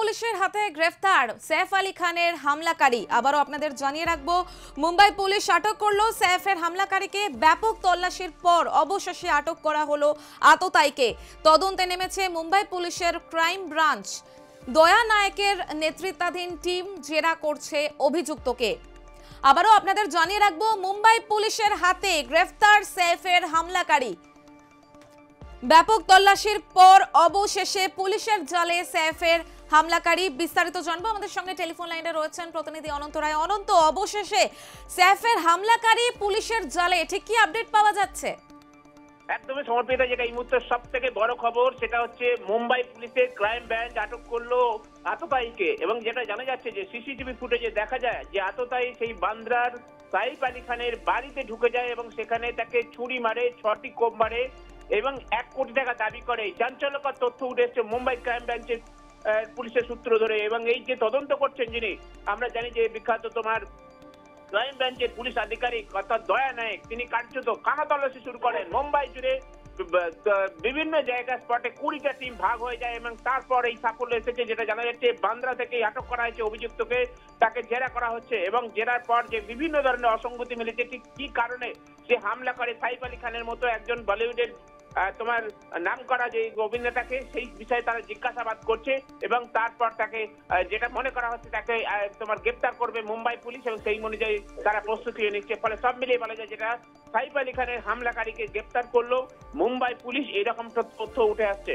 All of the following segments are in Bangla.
পুলিশের হাতে গ্রেফতার সৈফ আলী খানের হামলাকারী। আবারও আপনাদের জানিয়ে রাখবো, মুম্বাই পুলিশ আটক করলো সৈফের হামলাকারীকে। ব্যাপক তল্লাশির পর অবশেষে আটক করা হলো আততায়ীকে। তদন্তে নেমেছে মুম্বাই পুলিশের ক্রাইম ব্রাঞ্চ। দয়া নায়কের নেতৃত্বাধীন টিম জেরা করছে অভিযুক্তকে। আবারও আপনাদের জানিয়ে রাখবো, মুম্বাই পুলিশের হাতে গ্রেফতার সৈফের হামলাকারী। ব্যাপক তল্লাশির পর অবশেষে পুলিশের জালে সৈফের হামলাকারী। বিস্তারিত জানবো, আমাদের সঙ্গে টেলিফোন লাইনে রয়েছেন প্রতিনিধি অনন্ত রায়। অনন্ত, অবশেষে সৈফের হামলাকারী পুলিশের জালে, ঠিক কি আপডেট পাওয়া যাচ্ছে? একদমই সমর্পিত। যেটা এই মুহূর্তে সব থেকে বড় খবর সেটা হচ্ছে মুম্বাই পুলিশের ক্রাইম ব্রাঞ্চ আটক করলো আততায়ীকে। এবং যেটা জানা যাচ্ছে যে সিসিটিভি ফুটেজে দেখা যায় যে আততায়ী সেই বান্দ্রার সাইফ আলী খানের বাড়িতে ঢুকে যায় এবং সেখানে তাকে ছুরি মারে, 6টি কোপ মারে এবং 1 কোটি টাকা দাবি করে। চাঞ্চল্যকর তথ্য উঠে এসছে মুম্বাই ক্রাইম ব্রাঞ্চের পুলিশের সূত্র ধরে। এবং এই যে তদন্ত করছেন যিনি, আমরা জানি যে বিখ্যাত তোমার ক্রাইম ব্রাঞ্চের পুলিশ আধিকারিক অর্থাৎ দয়া নায়ক, তিনি কার্যত কানা তল্লাশি শুরু করেন মুম্বাই জুড়ে। বিভিন্ন জায়গায় স্পটে 20টা টিম ভাগ হয়ে যায় এবং তারপর এই সাফল্য এসেছে। যেটা জানা যাচ্ছে বান্দ্রা থেকে আটক করা হয়েছে অভিযুক্তকে, তাকে জেরা করা হচ্ছে এবং জেরার পর যে বিভিন্ন ধরনের অসঙ্গতি মিলেছে, ঠিক কি কারণে সে হামলা করে সাইফ আলী খানের মতো একজন বলিউডের তোমার নাম করা যে অভিনেতাকে, সেই বিষয়ে তারা জিজ্ঞাসাবাদ করছে এবং তারপর তাকে যেটা মনে করা হচ্ছে তাকে তোমার গ্রেপ্তার করবে মুম্বাই পুলিশ এবং সেই অনুযায়ী তারা প্রস্তুতি নিচ্ছে। ফলে সব মিলিয়ে বলা যায় যেটা সাইফ আলী খানের হামলাকারীকে গ্রেপ্তার করলো মুম্বাই পুলিশ, এইরকম তথ্য উঠে আসছে।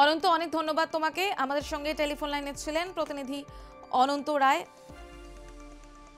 অনন্ত, অনেক ধন্যবাদ তোমাকে। আমাদের সঙ্গে টেলিফোন লাইনে ছিলেন প্রতিনিধি অনন্ত রায়।